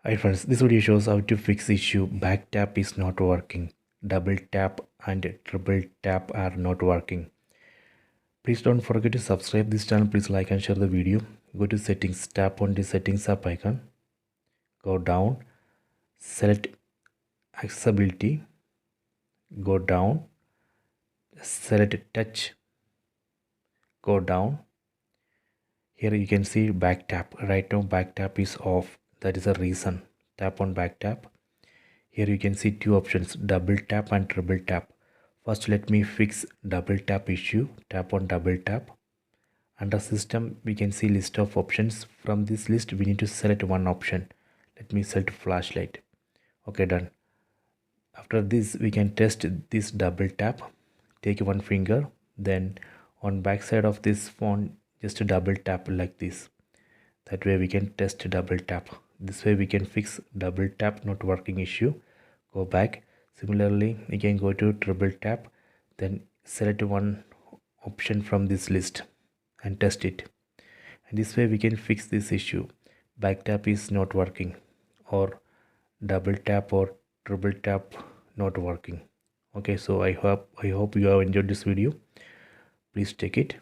Hi friends, this video shows how to fix issue back tap is not working. Double tap and triple tap are not working. Please don't forget to subscribe this channel. Please like and share the video. Go to settings, tap on the settings app icon. Go down, select accessibility. Go down, select touch. Go down. Here you can see back tap. Right now back tap is off. That is the reason. Tap on back tap. Here you can see two options, double tap and triple tap. First let me fix double tap issue. Tap on double tap. Under system we can see list of options. From this list we need to select one option. Let me select flashlight. Okay, done. After this we can test this double tap. Take one finger, then on back side of this phone just double tap like this. That way we can test double tap. This way we can fix double tap not working issue. Go back. Similarly we can go to triple tap, then select one option from this list and test it. And this way we can fix this issue. Back tap is not working, or double tap or triple tap not working. Okay, so I hope you have enjoyed this video. Please take it.